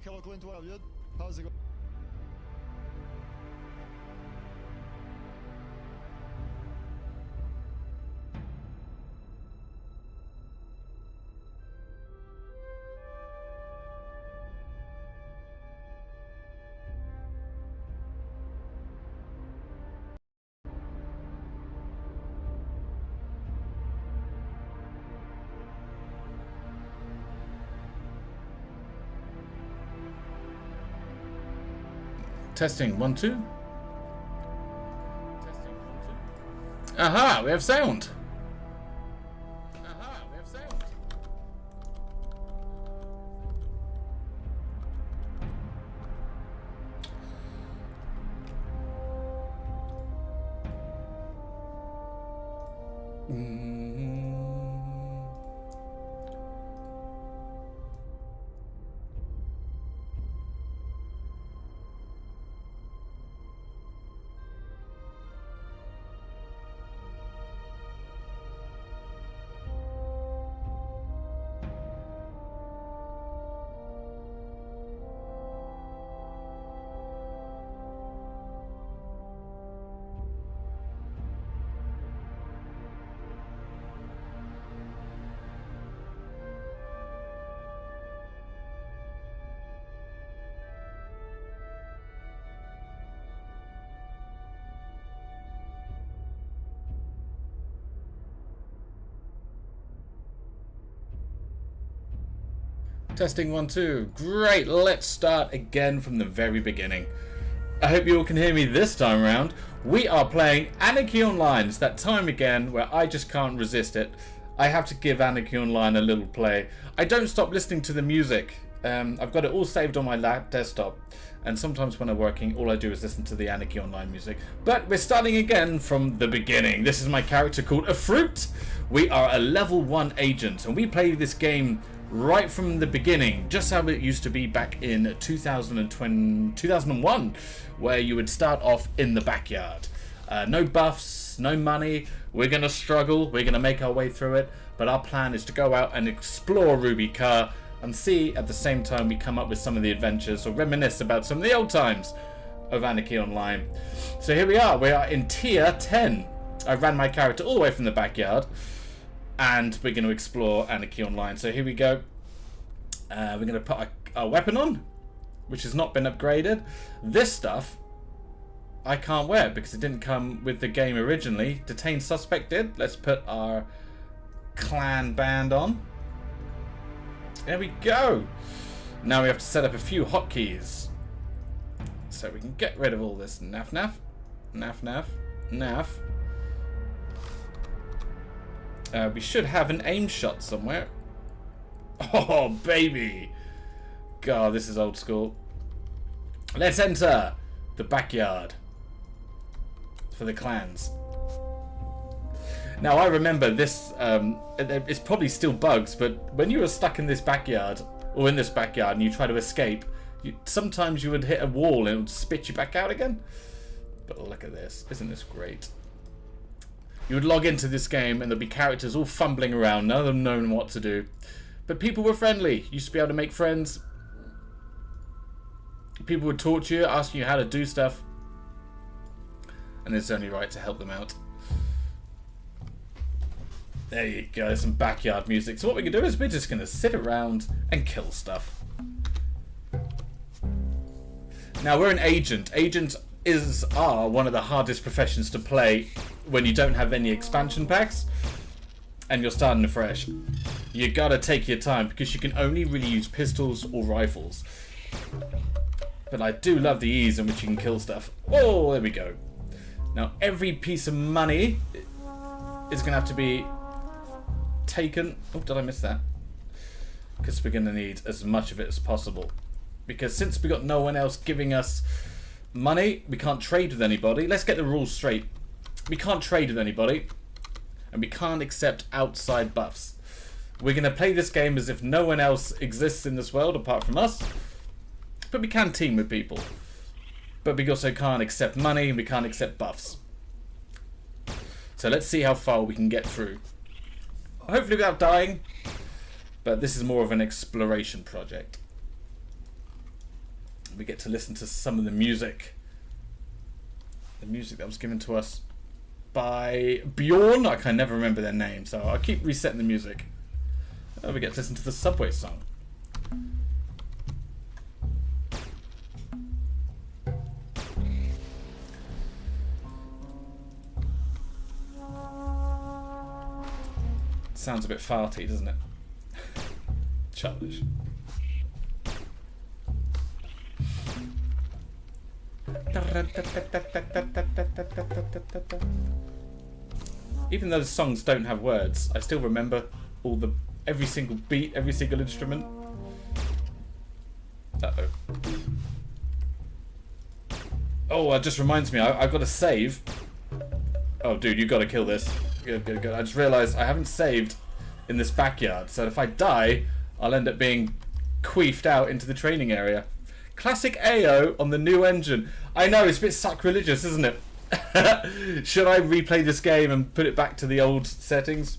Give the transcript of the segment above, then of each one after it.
Killer Clean 12, dude. How's it going? Testing 1 2. Aha, we have sound. Testing 1 2. Great, let's start again from the very beginning. I hope you all can hear me this time around. We are playing Anarchy Online. It's that time again where I just can't resist it. I have to give Anarchy Online a little play. I don't stop listening to the music. I've got it all saved on my desktop, and sometimes when I'm working, all I do is listen to the Anarchy Online music. But we're starting again from the beginning. This is my character called A Fruit. We are a level 1 agent, and we play this game right from the beginning, just how it used to be back in 2001, where you would start off in the backyard. No buffs, no money. We're going to struggle. We're going to make our way through it. But our plan is to go out and explore Ruby Car and see at the same time we come up with some of the adventures or reminisce about some of the old times of Anarchy Online. So here we are. We are in tier 10. I ran my character all the way from the backyard, and we're going to explore Anarchy Online. So here we go. We're going to put our weapon on, which has not been upgraded. This stuff I can't wear because it didn't come with the game originally. Detained suspect did. Let's put our clan band on. There we go. Now we have to set up a few hotkeys so we can get rid of all this naff naff, naff naff, naff. We should have an aim shot somewhere. Oh, baby. God, this is old school. Let's enter the backyard for the clans. Now, I remember this, it's probably still bugs, but when you were stuck in this backyard, or in this backyard, and you try to escape, sometimes you would hit a wall and it would spit you back out again. But look at this. Isn't this great? You would log into this game and there'd be characters all fumbling around, none of them knowing what to do. But people were friendly. You used to be able to make friends. People would talk to you, asking you how to do stuff. And it's only right to help them out. There you go, some backyard music. So what we can do is we're just going to sit around and kill stuff. Now, we're an agent. Agents are one of the hardest professions to play when you don't have any expansion packs and you're starting afresh. You gotta take your time because you can only really use pistols or rifles. But I do love the ease in which you can kill stuff. Oh, there we go. Now, every piece of money is gonna have to be taken. Oh, did I miss that? Because we're gonna need as much of it as possible. Because since we got no one else giving us money, we can't trade with anybody. Let's get the rules straight. We can't trade with anybody, and we can't accept outside buffs. We're going to play this game as if no one else exists in this world apart from us, but we can team with people. But we also can't accept money, and we can't accept buffs. So let's see how far we can get through. Hopefully without dying, but this is more of an exploration project. We get to listen to some of the music. The music that was given to us by Bjorn. I can never remember their name, so I'll keep resetting the music. Oh, we get to listen to the Subway song. Sounds a bit farty, doesn't it? Childish. Even though the songs don't have words, I still remember every single beat, every single instrument. Uh-oh. Oh, it just reminds me, I've got to save. Oh, dude, you got to kill this. Good, good, good. I just realised I haven't saved in this backyard, so if I die, I'll end up being queefed out into the training area. Classic AO on the new engine. I know, it's a bit sacrilegious, isn't it? Should I replay this game and put it back to the old settings?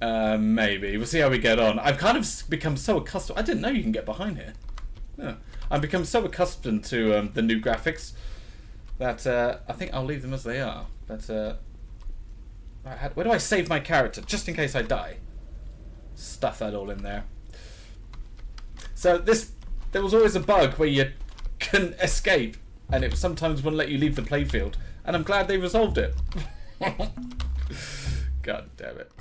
Maybe. We'll see how we get on. I've kind of become so accustomed. I didn't know you can get behind here. Yeah. I've become so accustomed to the new graphics that I think I'll leave them as they are. But where do I save my character? Just in case I die. Stuff that all in there. So there was always a bug where you couldn't escape, and it sometimes wouldn't let you leave the playfield. And I'm glad they resolved it. God damn it.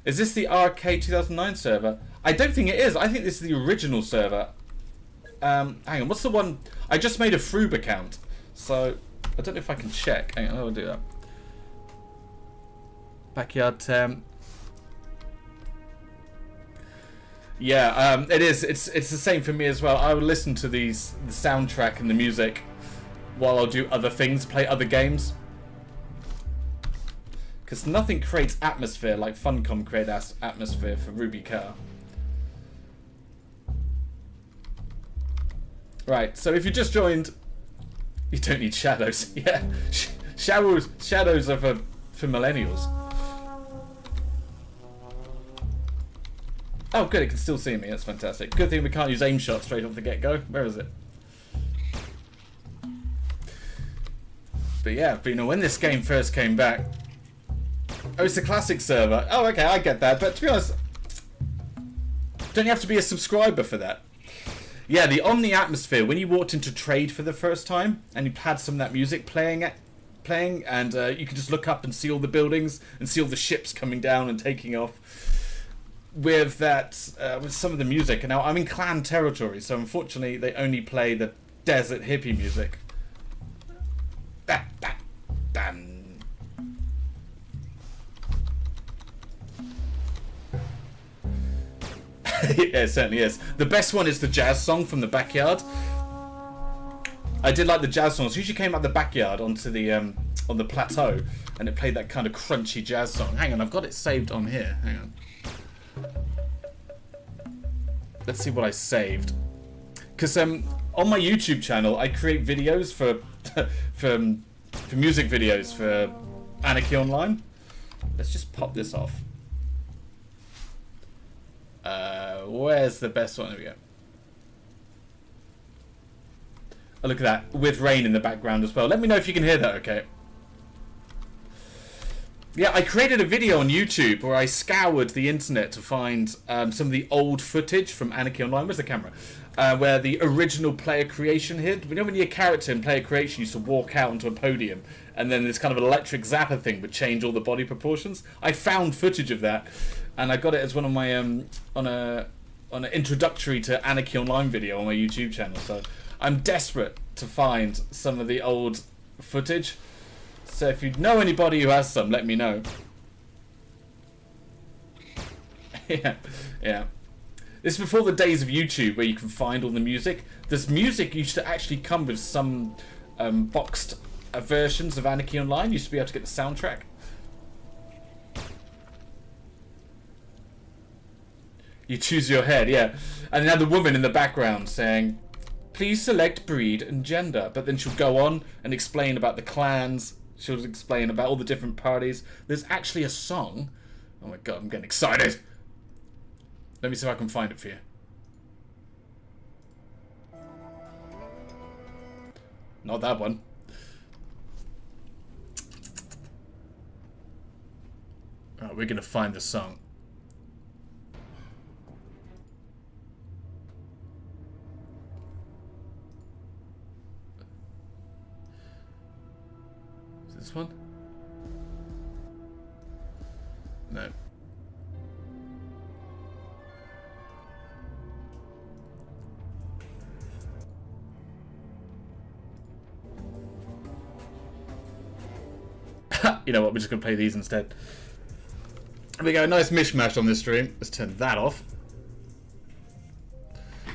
Is this the Arcade 2009 server? I don't think it is. I think this is the original server. Hang on, what's the one? I just made a Froob account, so I don't know if I can check. Hang on, I'll do that. Backyard temp. Yeah, it is. It's the same for me as well. I would listen to the soundtrack and the music while I'll do other things, play other games. Because nothing creates atmosphere like Funcom creates atmosphere for Ruby Car. Right, so if you just joined, you don't need shadows. Yeah, shadows are for millennials. Oh, good, it can still see me. That's fantastic. Good thing we can't use aim shot straight off the get-go. Where is it? But yeah, you know, when this game first came back... Oh, it's a classic server. Oh, okay, I get that. But to be honest, don't you have to be a subscriber for that? Yeah, the Omni atmosphere, when you walked into trade for the first time, and you had some of that music playing, and you could just look up and see all the buildings, and see all the ships coming down and taking off. With that, with some of the music, and now I'm in clan territory, so unfortunately they only play the desert hippie music. Bah, bah, bam. Yeah, it certainly is. The best one is the jazz song from the backyard. I did like the jazz songs. Usually came out the backyard onto the on the plateau, and it played that kind of crunchy jazz song. Hang on, I've got it saved on here. Hang on. Let's see what I saved. Because on my YouTube channel, I create videos for for music videos for Anarchy Online. Let's just pop this off. Where's the best one? There we go. Oh, look at that. With rain in the background as well. Let me know if you can hear that, okay? Yeah, I created a video on YouTube where I scoured the internet to find some of the old footage from Anarchy Online. Where's the camera? Where the original player creation hid. You know when your character in player creation used to walk out onto a podium and then this kind of electric zapper thing would change all the body proportions? I found footage of that, and I got it as one of my on an introductory to Anarchy Online video on my YouTube channel. So I'm desperate to find some of the old footage. So if you know anybody who has some, let me know. Yeah, yeah. This is before the days of YouTube where you can find all the music. This music used to actually come with some boxed versions of Anarchy Online. You used to be able to get the soundtrack. You choose your head, yeah. And then the woman in the background saying, please select breed and gender. But then she'll go on and explain about the clans. She'll explain about all the different parties. There's actually a song. Oh my god, I'm getting excited. Let me see if I can find it for you. Not that one. Alright, we're gonna find the song. Is this one? No. You know what, we're just going to play these instead. There we go, nice mishmash on this stream. Let's turn that off.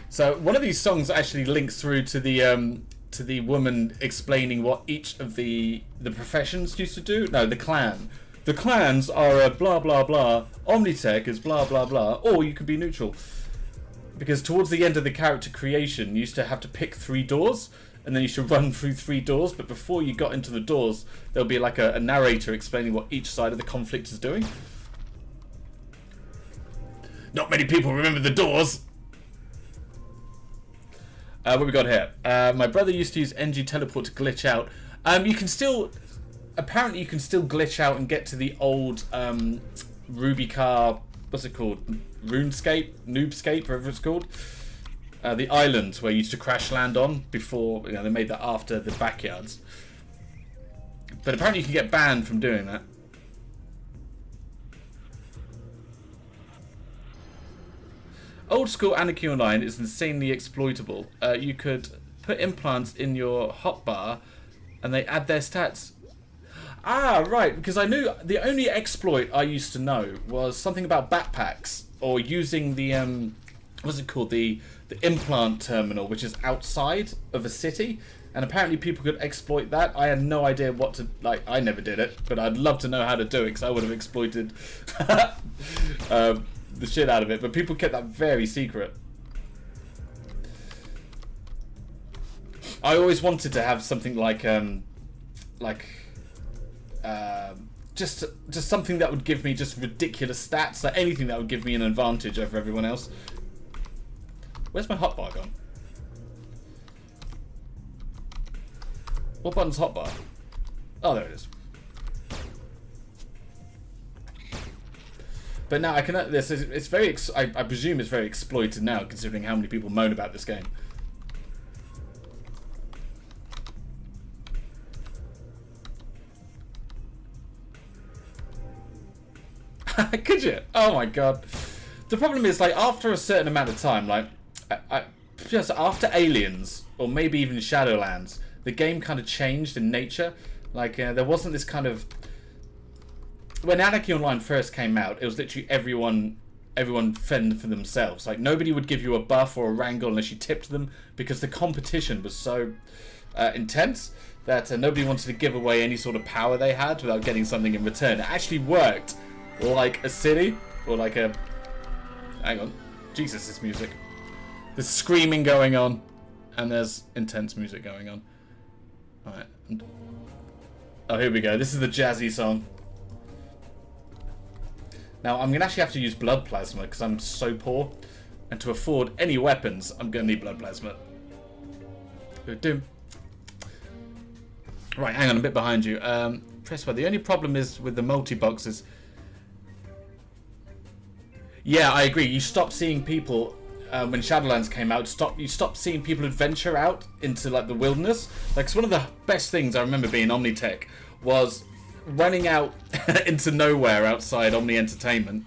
So, one of these songs actually links through to the woman explaining what each of the professions used to do. No, the clan. The clans are a blah blah blah, Omnitech is blah blah blah, or you can be neutral. Because towards the end of the character creation, you used to have to pick 3 doors, and then you should run through 3 doors, but before you got into the doors, there'll be like a narrator explaining what each side of the conflict is doing. Not many people remember the doors! What we got here? My brother used to use NG Teleport to glitch out. You can still... Apparently you can still glitch out and get to the old Ruby car... What's it called? RuneScape? Noobscape, whatever it's called. The island where you used to crash land on before, you know, they made that after the backyards. But apparently you can get banned from doing that. Old school Anarchy Online is insanely exploitable. You could put implants in your hotbar and they add their stats. Ah, right, because I knew the only exploit I used to know was something about backpacks or using the what's it called, the implant terminal, which is outside of a city, and apparently people could exploit that. I had no idea what to, like, I never did it, but I'd love to know how to do it because I would have exploited the shit out of it, but people kept that very secret. I always wanted to have something like just something that would give me just ridiculous stats, like anything that would give me an advantage over everyone else. Where's my hotbar gone? What button's hotbar? Oh, there it is. But now I can. It's very. I presume it's very exploited now, considering how many people moan about this game. Could you? Oh my god. The problem is, like, after a certain amount of time, like, just after Aliens, or maybe even Shadowlands, the game kind of changed in nature. Like, there wasn't this kind of... When Anarchy Online first came out, it was literally everyone fend for themselves. Like, nobody would give you a buff or a wrangle unless you tipped them, because the competition was so intense that nobody wanted to give away any sort of power they had without getting something in return. It actually worked like a city, or like a... Hang on. Jesus, this music. There's screaming going on, and there's intense music going on. Alright. Oh, here we go. This is the jazzy song. Now, I'm going to actually have to use blood plasma, because I'm so poor. And to afford any weapons, I'm going to need blood plasma. Doom. Right, hang on, a bit behind you. Press Y. The only problem is with the multi-boxes... Yeah, I agree. You stop seeing people when Shadowlands came out. You stop seeing people adventure out into like the wilderness. Like, it's one of the best things I remember being Omnitech was running out into nowhere outside Omni Entertainment,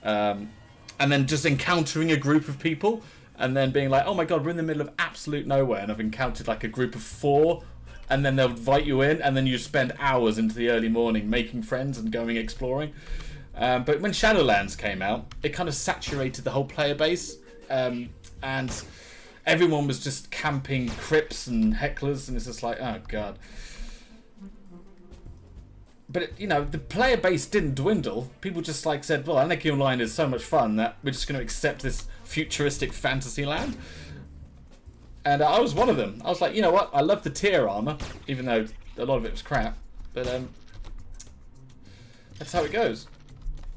and then just encountering a group of people, and then being like, "Oh my god, we're in the middle of absolute nowhere," and I've encountered like a group of 4. And then they'll invite you in, and then you spend hours into the early morning making friends and going exploring. But when Shadowlands came out, it kind of saturated the whole player base, and everyone was just camping crypts and hecklers, and it's just like, oh god. But you know, the player base didn't dwindle. People just like said, well, Anarchy Online is so much fun that we're just going to accept this futuristic fantasy land. And I was one of them. I was like, you know what? I love the tier armor, even though a lot of it was crap. But that's how it goes.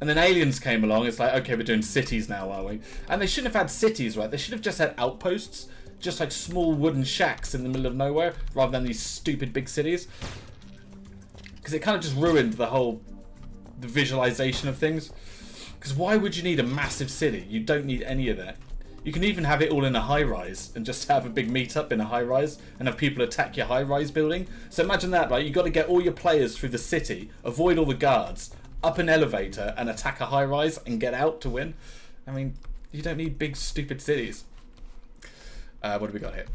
And then Aliens came along. It's like, okay, we're doing cities now, are we? And they shouldn't have had cities, right? They should have just had outposts. just like small wooden shacks in the middle of nowhere, rather than these stupid big cities. Because it kind of just ruined the visualization of things. Because why would you need a massive city? You don't need any of that. You can even have it all in a high-rise and just have a big meet-up in a high-rise and have people attack your high-rise building. So imagine that, right? You've got to get all your players through the city, avoid all the guards, up an elevator and attack a high-rise and get out to win. I mean, you don't need big, stupid cities. What do we got here?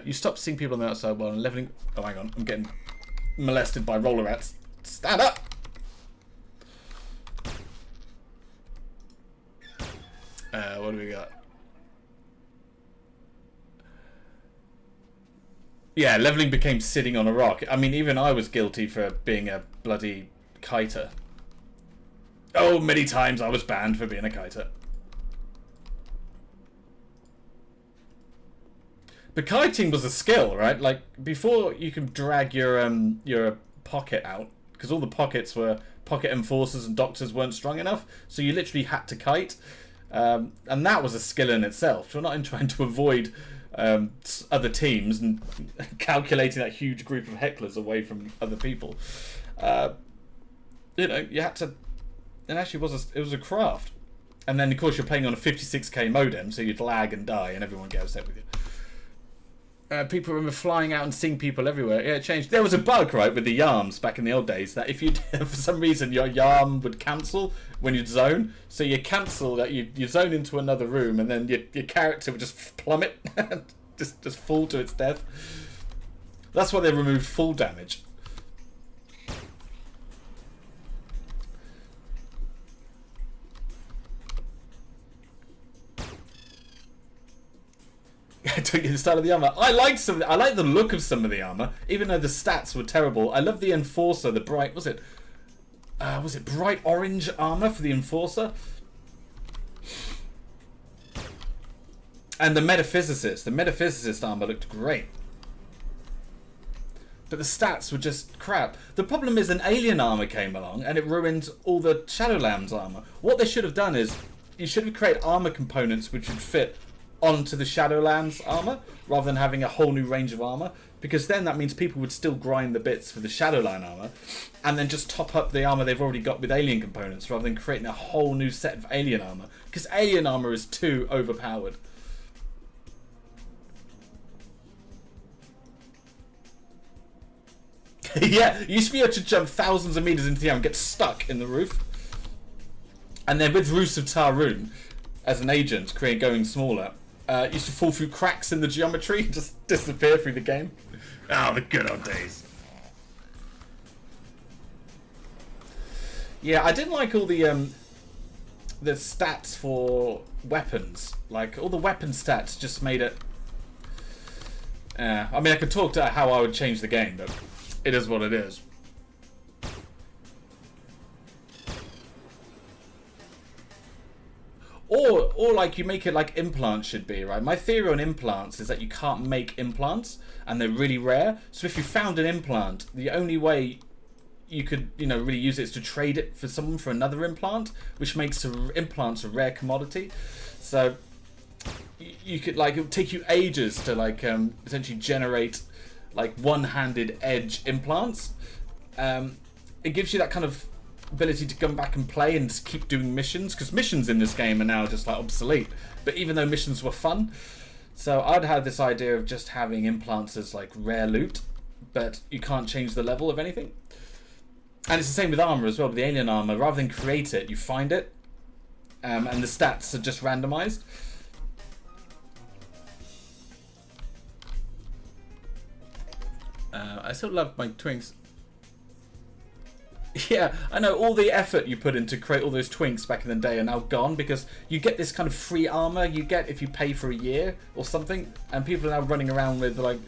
You stop seeing people on the outside while leveling... Oh, hang on. I'm getting molested by roller rats. Stand up! What do we got? Yeah, leveling became sitting on a rock. I mean, even I was guilty for being a bloody kiter. Oh, many times I was banned for being a kiter. But kiting was a skill, right? Like, before you could drag your pocket out, because all the pockets were pocket enforcers and doctors weren't strong enough, so you literally had to kite. And that was a skill in itself. You're not trying to avoid other teams and calculating that huge group of hecklers away from other people. You know, you had to. It actually was a craft. And then of course you're playing on a 56k modem, so you'd lag and die, and everyone get upset with you. People remember flying out and seeing people everywhere. Yeah, it changed. There was a bug, right, with the yarms back in the old days, that if you for some reason your yarm would cancel when you'd zone, so you cancel that, you zone into another room, and then your character would just plummet, just fall to its death. That's why they removed full damage. Don't get the style of the armor. I liked the look of some of the armor, even though the stats were terrible. I love the Enforcer, the bright, was it bright orange armor for the Enforcer? And the Metaphysicist armor looked great. But the stats were just crap. The problem is an alien armor came along and it ruined all the Shadowlands armor. What they should have done is, you should have created armor components which would fit onto the Shadowlands armor, rather than having a whole new range of armor, because then that means people would still grind the bits for the Shadowland armor and then just top up the armor they've already got with alien components, rather than creating a whole new set of alien armor, because alien armor is too overpowered. Yeah, you used to be able to jump thousands of meters into the air and get stuck in the roof, and then with Roofs of Tarun as an agent, going smaller, used to fall through cracks in the geometry, just disappear through the game. Oh, the good old days. Yeah, I didn't like all the stats for weapons. Like, all the weapon stats just made it... I mean, I could talk to how I would change the game, but it is what it is. Or like you make it like implants should be, right? My theory on implants is that you can't make implants, and they're really rare. So if you found an implant, the only way you could, you know, really use it is to trade it for someone for another implant, which makes implants a rare commodity. So you could, like, it would take you ages to like essentially generate like one-handed edge implants. It gives you that kind of ability to come back and play and just keep doing missions, because missions in this game are now just like obsolete, but even though missions were fun. So I'd have this idea of just having implants as like rare loot, but you can't change the level of anything. And it's the same with armor as well. With the alien armor, rather than create it, you find it, and the stats are just randomized. I still love my twinks. Yeah, I know, all the effort you put in to create all those twinks back in the day are now gone, because you get this kind of free armor you get if you pay for a year or something, and people are now running around with like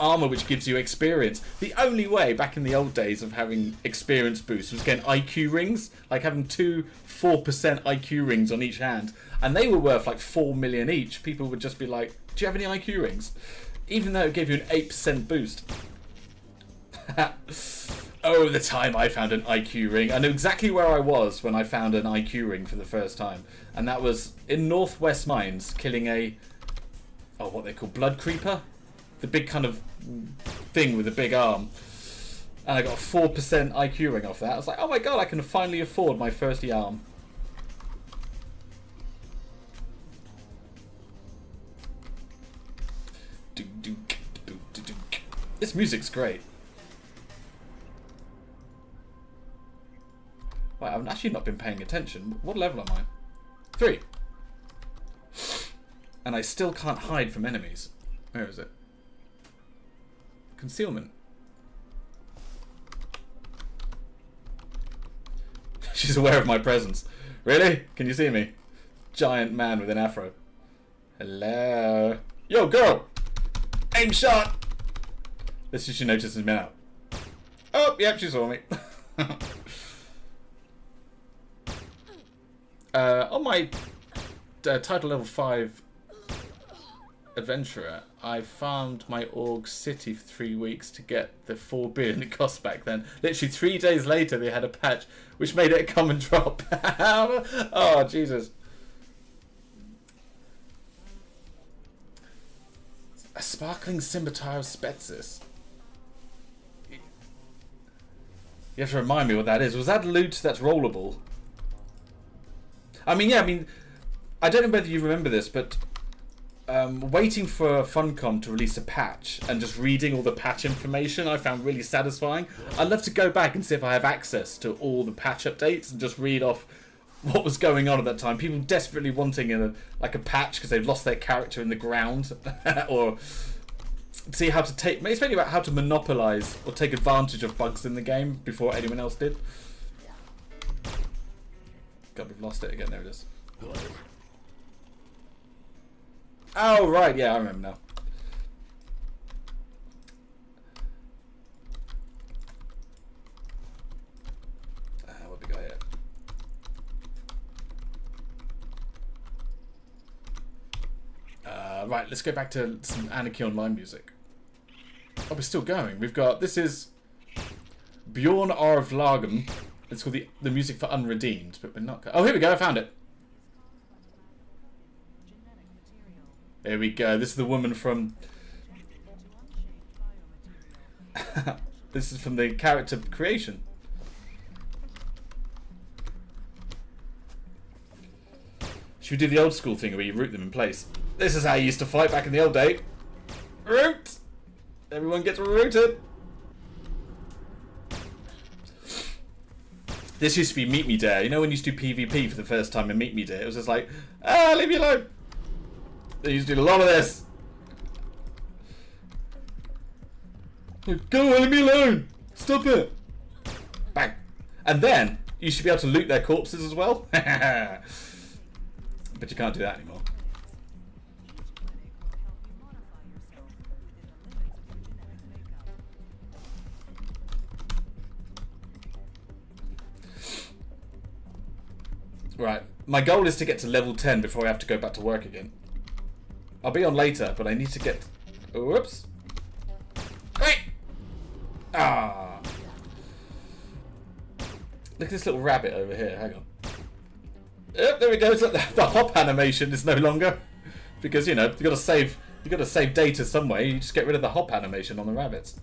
armor which gives you experience. The only way back in the old days of having experience boosts was getting IQ rings, like having 2 4% IQ rings on each hand, and they were worth like 4 million each. People would just be like, do you have any IQ rings? Even though it gave you an 8% boost. Oh, the time I found an IQ ring. I know exactly where I was when I found an IQ ring for the first time. And that was in Northwest Mines, killing a oh, what they call blood creeper, the big kind of thing with a big arm, and I got a 4% IQ ring off that. I was like, oh my god, I can finally afford my thirsty arm. This music's great. Right, I've actually not been paying attention. What level am I? 3. And I still can't hide from enemies. Where is it? Concealment. She's aware of my presence. Really? Can you see me? Giant man with an afro. Hello. Yo, girl! Aim shot! Let's see if she notices me now. Oh, yep, she saw me. On my title level 5 adventurer, I farmed my org city for 3 weeks to get the 4 billion it cost back then. Literally 3 days later they had a patch which made it a common drop. Oh, Jesus. A sparkling scimitar of Spetsis. You have to remind me what that is. Was that loot that's rollable? I mean, yeah, I don't know whether you remember this, but waiting for Funcom to release a patch and just reading all the patch information I found really satisfying. I'd love to go back and see if I have access to all the patch updates and just read off what was going on at that time. People desperately wanting a patch because they've lost their character in the ground, or see how to take. It's mainly about how to monopolize or take advantage of bugs in the game before anyone else did. God, we've lost it again. There it is. Oh, right. Yeah, I remember now. What we got here? Right, let's go back to some Anarchy Online music. Oh, we're still going. We've got... This is Bjorn Arv Lagum. It's called the music for Unredeemed, but we're not... Oh, here we go. I found it. There we go. This is the woman from... This is from the character creation. Should we do the old school thing where you root them in place? This is how you used to fight back in the old day. Root! Everyone gets rooted. This used to be Meet Me Dare. You know when you used to do PvP for the first time in Meet Me Dare? It was just like, leave me alone. They used to do a lot of this. Go on, leave me alone. Stop it. Bang. And then you should be able to loot their corpses as well. But you can't do that anymore. Right. My goal is to get to level 10 before I have to go back to work again. I'll be on later, but I need to get... Whoops. Great! Ah. Look at this little rabbit over here. Hang on. Yep, there we go. It's like the hop animation is no longer, because you know you got to save data some way. You just get rid of the hop animation on the rabbits.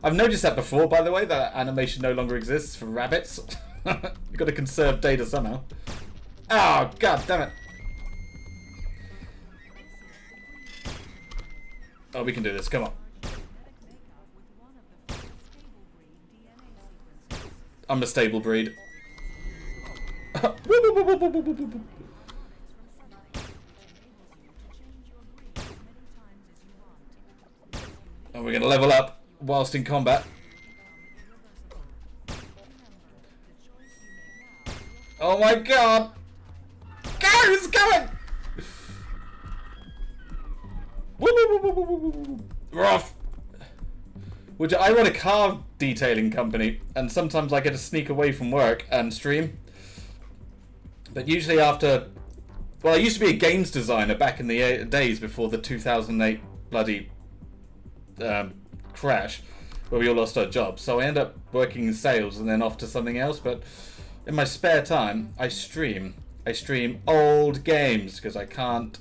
I've noticed that before, by the way. That animation no longer exists for rabbits. You've got to conserve data somehow. Oh, god damn it! Oh, we can do this. Come on. I'm a stable breed. And we're going to level up whilst in combat. Oh my god! Go! It's going! We're off! I run a car detailing company, and sometimes I get to sneak away from work and stream. But usually after... Well, I used to be a games designer back in the days before the 2008 bloody crash, where we all lost our jobs. So I end up working in sales and then off to something else. But in my spare time, I stream. I stream old games because I can't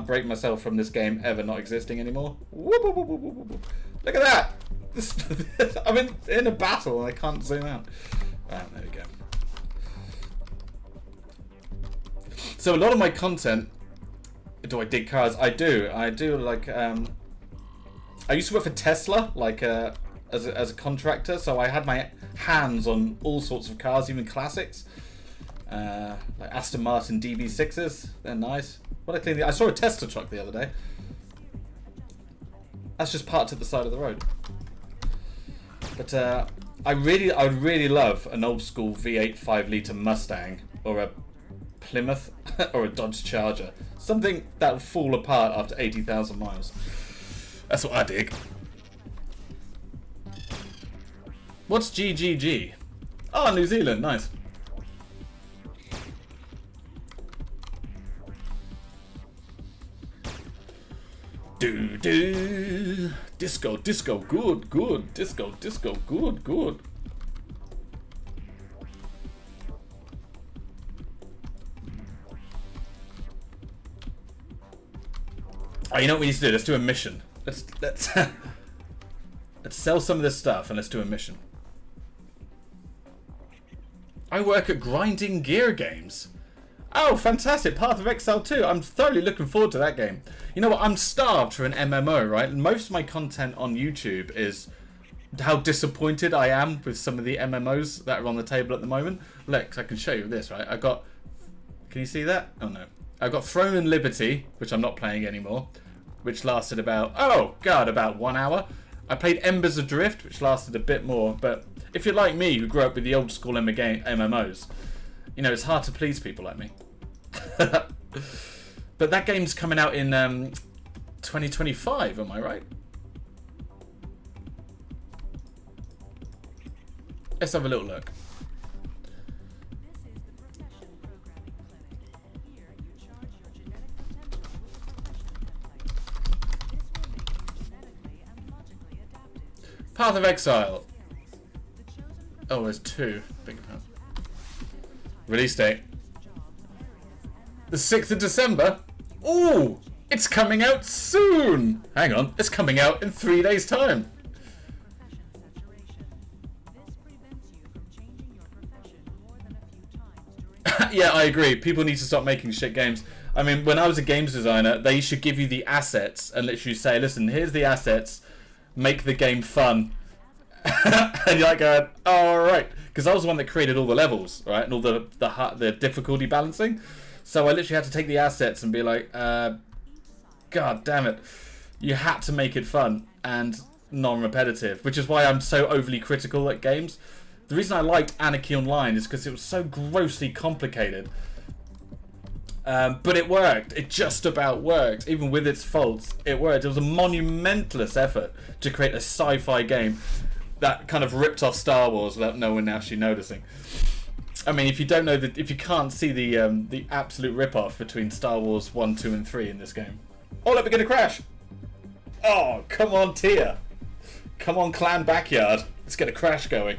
break myself from this game ever not existing anymore. Whoop, whoop, whoop, whoop, whoop, whoop. Look at that! I'm in a battle and I can't zoom out. There we go. So a lot of my content, do I dig cars? I do. I do like, I used to work for Tesla, like as a contractor, so I had my hands on all sorts of cars, even classics. Like Aston Martin DB6s, they're nice. I saw a Tesla truck the other day. That's just parked at the side of the road. But I really love an old school V8 5-litre Mustang or a Plymouth or a Dodge Charger. Something that will fall apart after 80,000 miles. That's what I dig. What's GGG? Oh, New Zealand, nice. Do do disco disco good good disco disco good good. Oh, you know what we need to do? Let's do a mission. Let's sell some of this stuff and let's do a mission. I work at Grinding Gear Games. Oh, fantastic. Path of Exile 2. I'm thoroughly looking forward to that game. You know what? I'm starved for an MMO, right? And most of my content on YouTube is how disappointed I am with some of the MMOs that are on the table at the moment. Look, I can show you this, right? I got... Can you see that? Oh, no. I got Throne and Liberty, which I'm not playing anymore, which lasted about... Oh, God, about 1 hour. I played Embers Adrift, which lasted a bit more. But if you're like me, who grew up with the old school MMOs, you know, it's hard to please people like me. But that game's coming out in 2025, am I right? Let's have a little look. Path of Exile. Oh, there's 2. Big fan. Release date. The 6th of December? Ooh! It's coming out soon! Hang on, it's coming out in 3 days' time. Yeah, I agree. People need to stop making shit games. I mean, when I was a games designer, they should give you the assets and literally say, listen, here's the assets, make the game fun. And you're like going, oh, alright. Because I was the one that created all the levels, right? And all the difficulty balancing. So I literally had to take the assets and be like, God damn it. You had to make it fun and non-repetitive, which is why I'm so overly critical at games. The reason I liked Anarchy Online is because it was so grossly complicated. But it worked. It just about worked. Even with its faults, it worked. It was a monumentalist effort to create a sci-fi game that kind of ripped off Star Wars without no one actually noticing. I mean, if you don't know if you can't see the absolute rip-off between Star Wars 1, 2, and 3 in this game. Oh, look, we're gonna crash. Oh, come on, Tia. Come on, Clan Backyard. Let's get a crash going.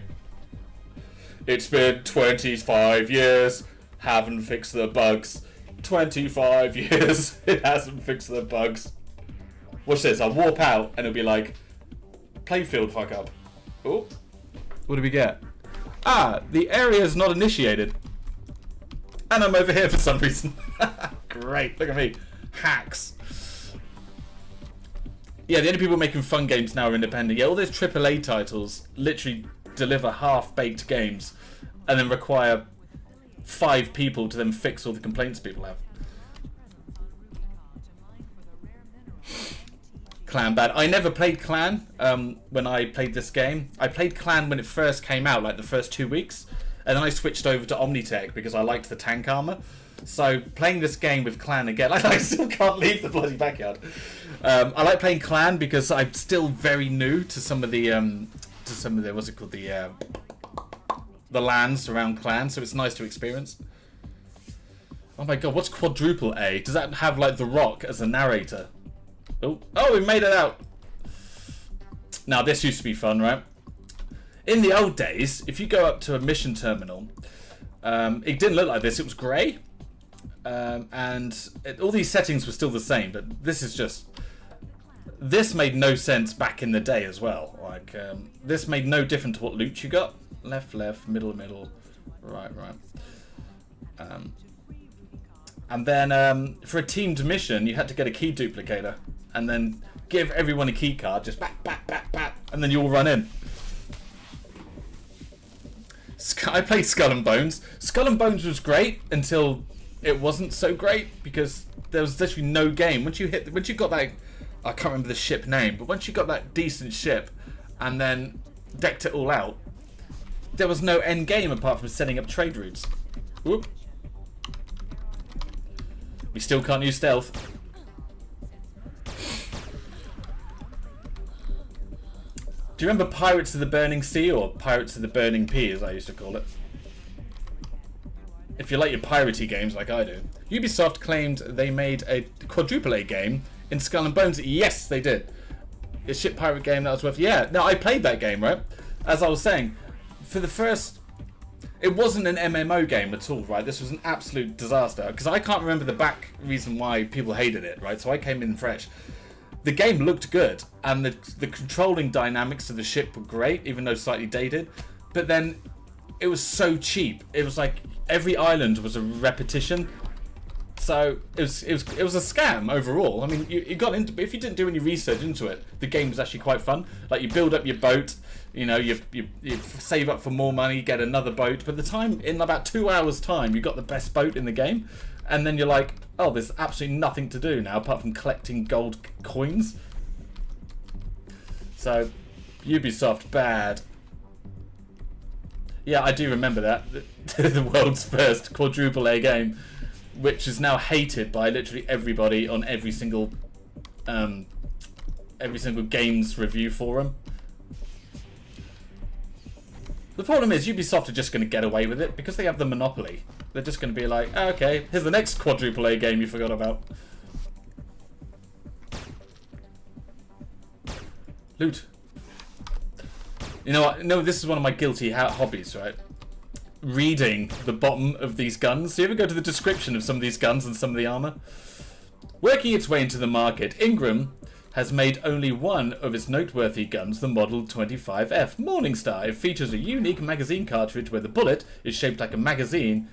It's been 25 years. Haven't fixed the bugs. 25 years. It hasn't fixed the bugs. Watch this. I'll warp out and it'll be like, playfield fuck up. Oh, what do we get? Ah, the area is not initiated. And I'm over here for some reason. Great, look at me. Hacks. Yeah, the only people making fun games now are independent. Yeah, all those AAA titles literally deliver half-baked games and then require 5 people to then fix all the complaints people have. Clan bad. I never played Clan when I played this game. I played Clan when it first came out, like the first 2 weeks, and then I switched over to Omnitech because I liked the tank armor. So playing this game with Clan again, like I still can't leave the bloody backyard. I like playing Clan because I'm still very new to some of the what's it called, the lands around Clan, so it's nice to experience. Oh my god, what's quadruple A? Does that have like The Rock as a narrator? Oh, we made it out. Now this used to be fun, right? In the old days, if you go up to a mission terminal, It didn't look like this. It was grey. All these settings were still the same, but this made no sense back in the day as well. Like, this made no difference to what loot you got. Left, left, middle, middle, right, right. And then for a teamed mission, you had to get a key duplicator and then give everyone a key card, just bat, bat, bat, bat, and then you all run in. I played Skull and Bones. Skull and Bones was great until it wasn't so great because there was literally no game. Once you got that, I can't remember the ship name, but once you got that decent ship and then decked it all out, there was no end game apart from setting up trade routes. Whoop. We still can't use stealth. Do you remember Pirates of the Burning Sea, or Pirates of the Burning P as I used to call it? If you like your piratey games like I do. Ubisoft claimed they made a quadruple A game in Skull and Bones. Yes, they did. A ship pirate game that was worth... Yeah, no, I played that game, right? As I was saying, for the first... It wasn't an MMO game at all, right? This was an absolute disaster. Because I can't remember the back reason why people hated it, right? So I came in fresh. The game looked good, and the controlling dynamics of the ship were great, even though slightly dated. But then it was so cheap. It was like every island was a repetition. So it was a scam overall. I mean, you got into, but if you didn't do any research into it, the game was actually quite fun. Like, you build up your boat, you know, you save up for more money, get another boat. But in about 2 hours time, you got the best boat in the game, and then you're like, oh, there's absolutely nothing to do now apart from collecting gold coins. So Ubisoft, bad. Yeah, I do remember that. The world's first quadruple A game, which is now hated by literally everybody on every single games review forum. The problem is Ubisoft are just going to get away with it because they have the monopoly. They're just going to be like, oh, okay, here's the next quadruple A game you forgot about. Loot. You know what? No, this is one of my guilty hobbies, right? Reading the bottom of these guns. So you ever go to the description of some of these guns and some of the armor? Working its way into the market, Ingram has made only one of its noteworthy guns, the Model 25F Morningstar. It features a unique magazine cartridge where the bullet is shaped like a magazine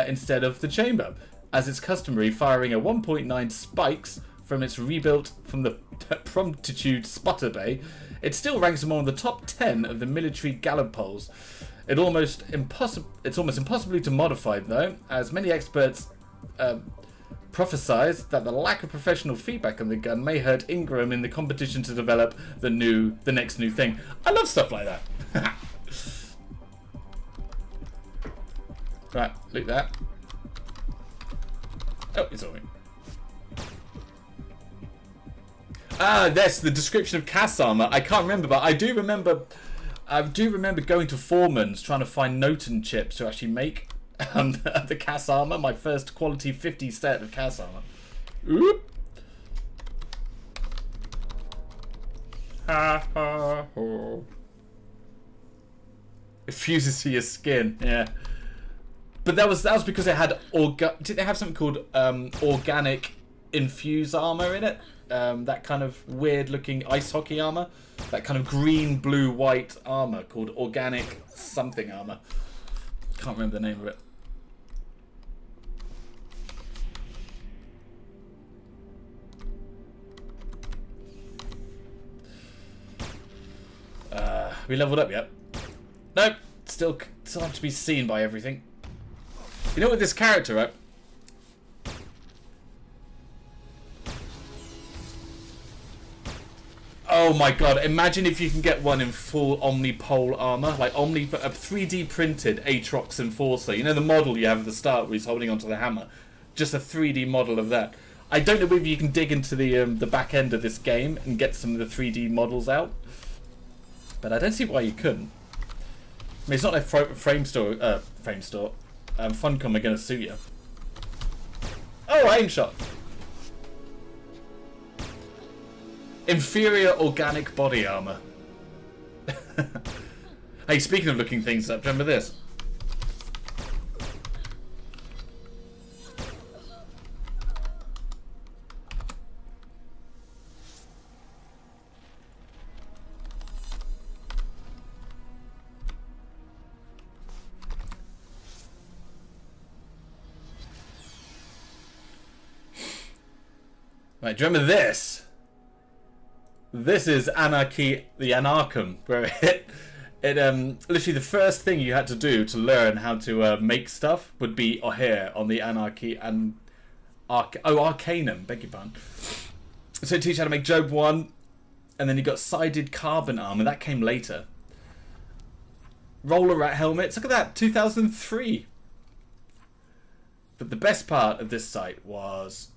instead of the chamber, as it's customary, firing a 1.9 spikes from its rebuilt from the promptitude spotter bay. It still ranks among the top 10 of the military gallop polls. It's almost impossibly to modify, though, as many experts prophesize that the lack of professional feedback on the gun may hurt Ingram in the competition to develop the next new thing. I love stuff like that. Right, look that. Oh, it's all right. Ah, that's the description of Cass armor. I can't remember, but I do remember going to Foreman's trying to find Noten chips to actually make the Cass armor, my first quality 50 set of Cass armor. Oop. Ha ha ho. It fuses to your skin, yeah. But that was because it had did they have something called organic infuse armor in it? That kind of weird looking ice hockey armor, that kind of green, blue, white armor called organic something armor. Can't remember the name of it. We leveled up yet? Nope. Still have to be seen by everything. You know, with this character, right? Oh my god, imagine if you can get one in full Omnipole armor, like a 3D printed Aatrox Enforcer. You know the model you have at the start where he's holding onto the hammer? Just a 3D model of that. I don't know whether you can dig into the back end of this game and get some of the 3D models out, but I don't see why you couldn't. I mean, it's not like Funcom are going to sue you. Oh, aim shot. Inferior organic body armor. Hey, speaking of looking things up, remember this? Right, do you remember this? This is Anarchy, the Anarchem, where literally the first thing you had to do to learn how to make stuff would be here on the Anarchy and Arcanum, beg your pardon. So it teaches you how to make Job 1, and then you got sided carbon armor, that came later. Roller rat helmets, look at that, 2003. But the best part of this site was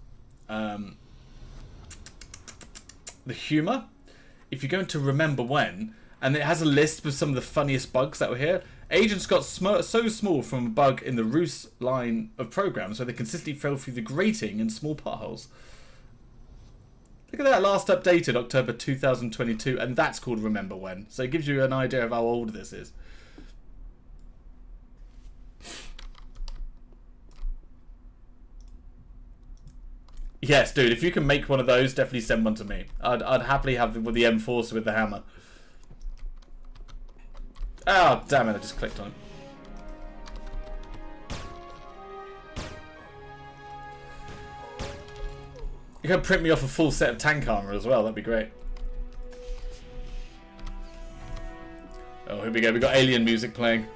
the humour. If you go into Remember When, and it has a list of some of the funniest bugs that were here. Agents got so small from a bug in the Roos line of programs where they consistently fell through the grating in small potholes. Look at that, last updated October 2022, and that's called Remember When. So it gives you an idea of how old this is. Yes, dude, if you can make one of those, definitely send one to me. I'd happily have it with the M4 with the hammer. Oh, damn it, I just clicked on it. You can print me off a full set of tank armor as well, that'd be great. Oh, here we go, we got alien music playing.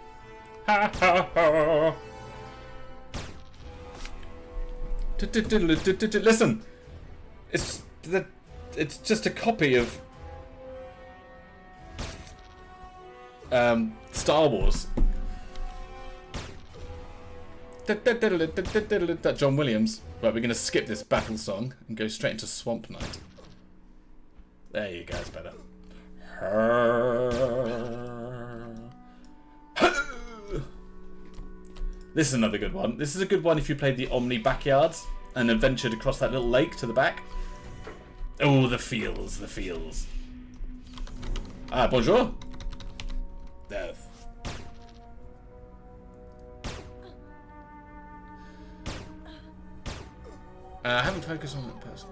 Ha ha ha! Listen! It's just a copy of Star Wars. That John Williams. Right, we're going to skip this battle song and go straight into Swamp Night. There you go, it's better. This is another good one. This is a good one if you played the Omni Backyards and adventured across that little lake to the back. Oh, the feels, the feels. Ah, bonjour. Death. I haven't focused on that person.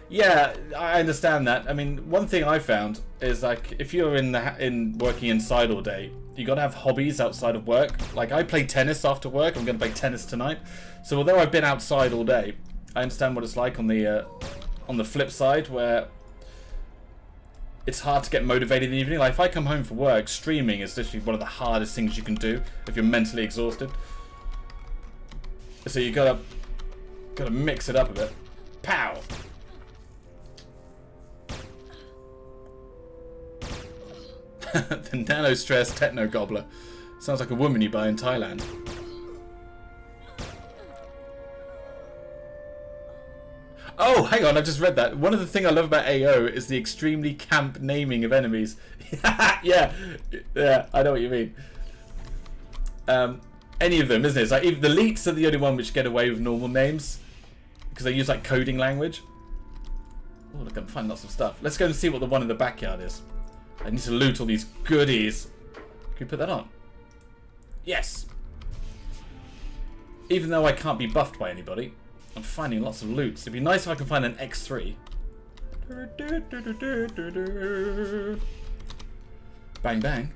Yeah, I understand that. I mean, one thing I found is like if you're in working inside all day, you got to have hobbies outside of work. Like I play tennis after work. I'm going to play tennis tonight. So although I've been outside all day, I understand what it's like on the flip side where it's hard to get motivated in the evening. Like if I come home from work, streaming is literally one of the hardest things you can do if you're mentally exhausted. So you gotta mix it up a bit. Pow. The Nano Stress Techno Gobbler. Sounds like a woman you buy in Thailand. Oh, hang on, I just read that. One of the things I love about AO is the extremely camp naming of enemies. yeah, I know what you mean. Any of them, isn't it? It's like even the elites are the only one which get away with normal names because they use like coding language. Oh, look, I'm finding lots of stuff. Let's go and see what the one in the backyard is. I need to loot all these goodies. Can we put that on? Yes. Even though I can't be buffed by anybody, I'm finding lots of loot. So it'd be nice if I can find an X3. Bang bang.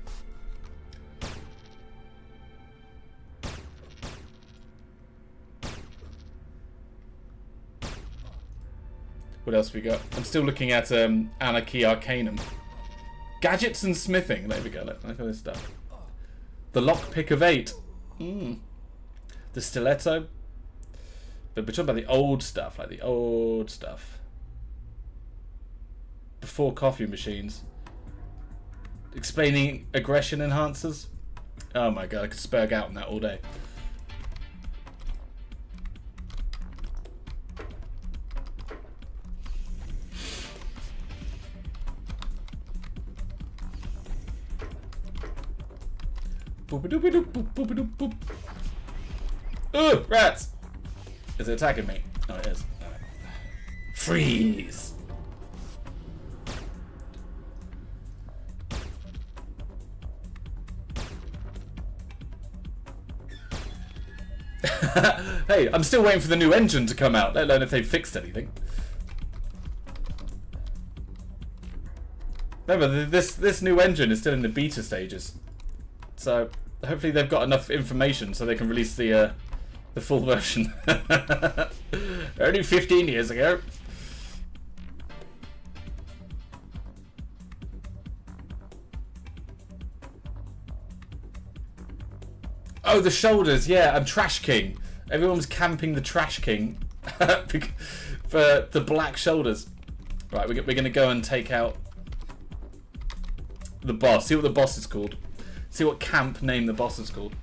What else we got? I'm still looking at Anarchy Arcanum. Gadgets and smithing. There we go. Look at this stuff. The lockpick of 8. The stiletto. But we're talking about the old stuff, like the old stuff. Before coffee machines. Explaining aggression enhancers. Oh my god, I could spurg out on that all day. Ooh, rats! Is it attacking me? Oh, it is. Right. Freeze! Hey, I'm still waiting for the new engine to come out, let alone if they've fixed anything. Remember, this new engine is still in the beta stages. So hopefully they've got enough information so they can release the The full version. Only 15 years ago. Oh, the shoulders, yeah, I'm Trash King. Everyone was camping the Trash King for the black shoulders. Right, we're going to go and take out the boss. See what the boss is called. See what camp name the boss is called.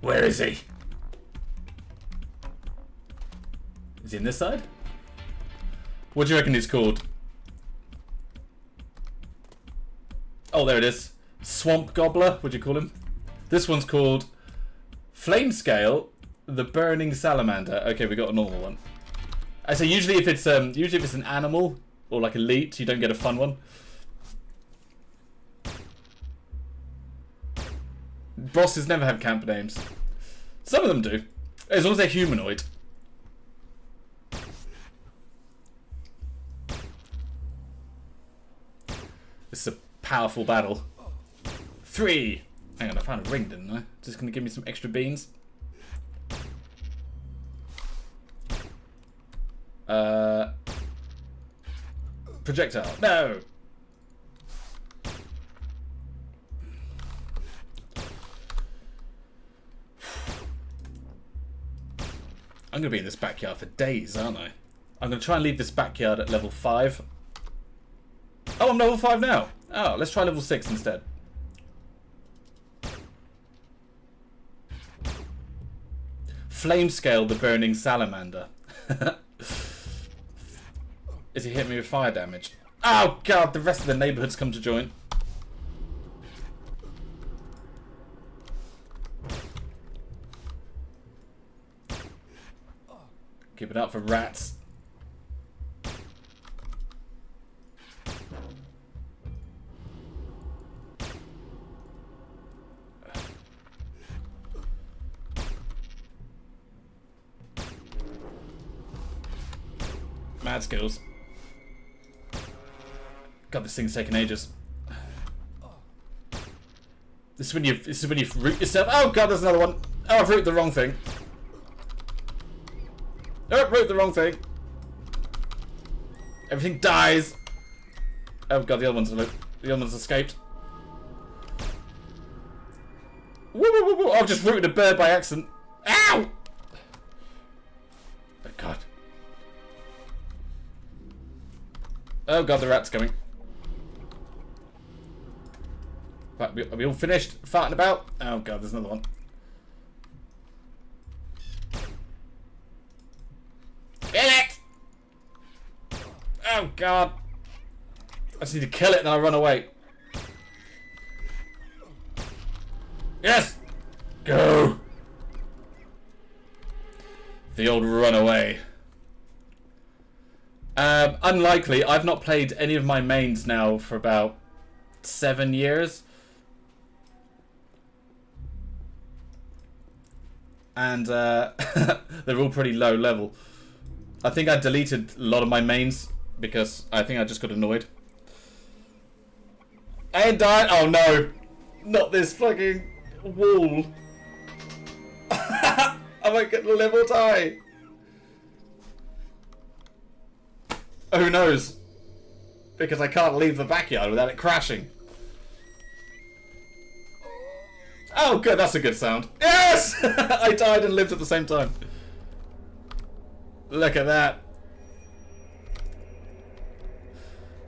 Where is he? Is he in this side? What do you reckon he's called? Oh, there it is. Swamp Gobbler, would you call him? This one's called Flame Scale, the Burning Salamander. Okay, we got a normal one. I say usually if it's an animal or like elite, you don't get a fun one. Bosses never have camp names. Some of them do, as long as they're humanoid. This is a powerful battle. 3. Hang on, I found a ring, didn't I? Just gonna give me some extra beans. Projectile. No! I'm gonna be in this backyard for days, aren't I? I'm gonna try and leave this backyard at level 5. Oh, I'm level 5 now. Oh, let's try level 6 instead. Flame Scale, the Burning Salamander. Is he hitting me with fire damage? Oh god, the rest of the neighbourhood's come to join. Keep it up for rats. Mad skills. God, this thing's taking ages. This is when you root yourself. Oh god, there's another one. Oh, I've rooted the wrong thing. Oh, wrote the wrong thing. Everything dies. Oh god, the other one's escaped. Woo, woo, woo, woo. I've just rooted a bird by accident. Ow! Oh god. Oh god, the rat's coming. Right, are we all finished farting about? Oh god, there's another one. Kill it! Oh god. I just need to kill it and then I run away. Yes! Go! The old runaway. Unlikely. I've not played any of my mains now for about 7 years. And they're all pretty low level. I think I deleted a lot of my mains because I think I just got annoyed. And died. Oh no! Not this fucking wall. I might get the level tie. Who knows? Because I can't leave the backyard without it crashing. Oh good, that's a good sound. Yes! I died and lived at the same time. Look at that.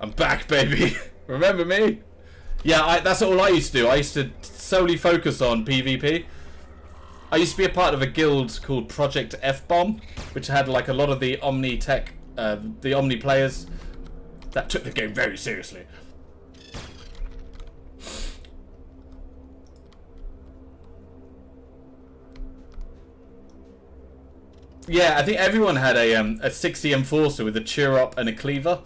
I'm back, baby. Remember me? Yeah, that's all I used to do. I used to solely focus on PvP. I used to be a part of a guild called Project F-Bomb, which had like a lot of the Omni tech, the Omni players that took the game very seriously. Yeah, I think everyone had a 60 enforcer with a cheer up and a cleaver.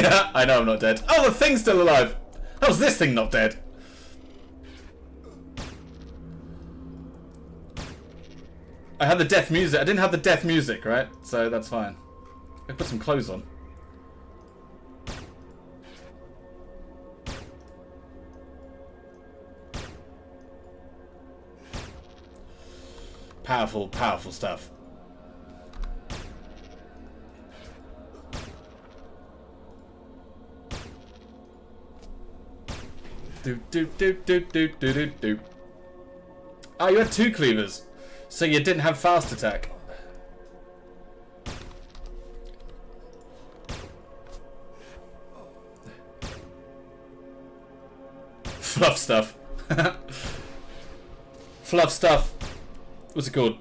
Yeah, I know I'm not dead. Oh, the thing's still alive. How's this thing not dead? I had the death music. I didn't have the death music, right? So that's fine. I put some clothes on. Powerful, powerful stuff. Do do do do do do do do. Oh, you had 2 cleavers, so you didn't have fast attack. Fluff stuff. Fluff stuff. What's it called?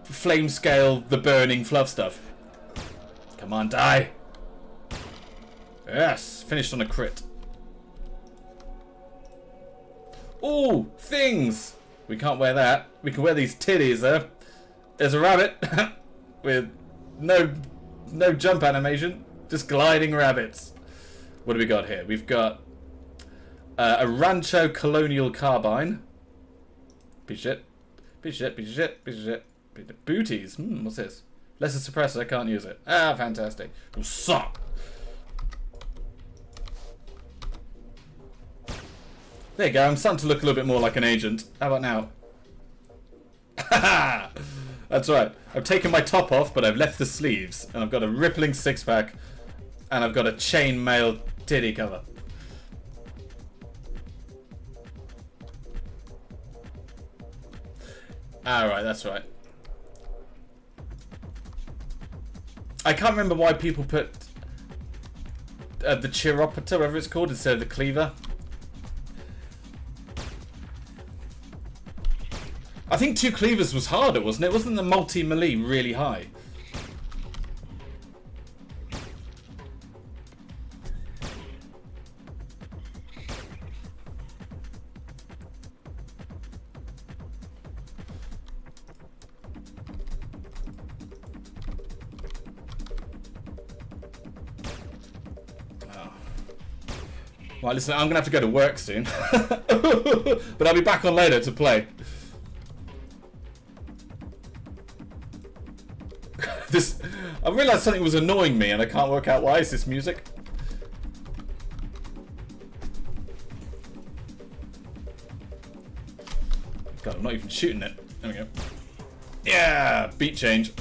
Flame scale, the burning fluff stuff. Come on, die. Yes, finished on a crit. Ooh, things! We can't wear that. We can wear these titties though. There's a rabbit with no jump animation, just gliding rabbits. What do we got here? We've got a Rancho Colonial Carbine. Piece of shit. Piece of shit, piece of shit, piece of shit. Booties. What's this? Lesser suppressor, I can't use it. Ah, fantastic. Suck. There you go, I'm starting to look a little bit more like an agent. How about now? That's right. I've taken my top off, but I've left the sleeves. And I've got a rippling six-pack. And I've got a chainmail titty cover. Alright, that's right. I can't remember why people put the chiropota, whatever it's called, instead of the cleaver. I think 2 cleavers was harder, wasn't it? Wasn't the multi-melee really high? Right, listen, I'm going to have to go to work soon. But I'll be back on later to play. I realised something was annoying me and I can't work out why. Is this music? God, I'm not even shooting it. There we go. Yeah! Beat change.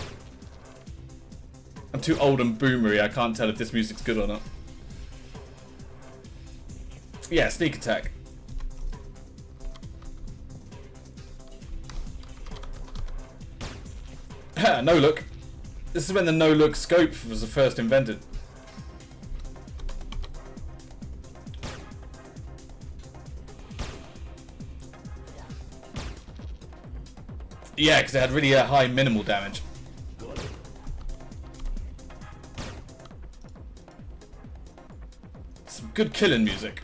I'm too old and boomery, I can't tell if this music's good or not. Yeah, sneak attack. No look. This is when the no look scope was first invented. Yeah, because it had really high minimal damage. Some good killing music.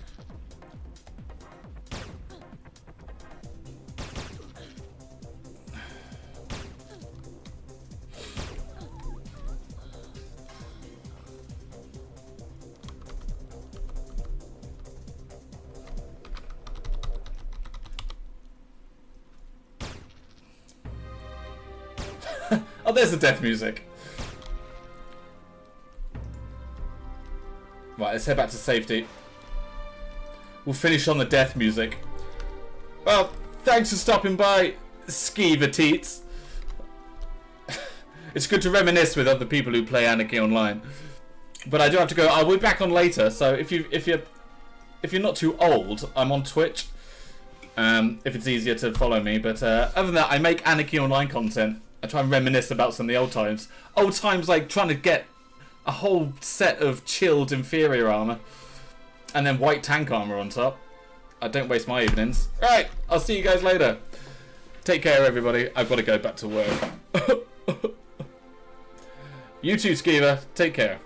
Oh, there's the death music. Right, let's head back to safety. We'll finish on the death music. Well, thanks for stopping by, Skeever Teats. It's good to reminisce with other people who play Anarchy online. But I do have to go. I'll be back on later. So if you're not too old, I'm on Twitch. If it's easier to follow me. But other than that, I make Anarchy online content. I try and reminisce about some of the old times. Old times like trying to get a whole set of chilled inferior armor. And then white tank armor on top. I don't waste my evenings. Right, I'll see you guys later. Take care, everybody. I've got to go back to work. You too, Skeever. Take care.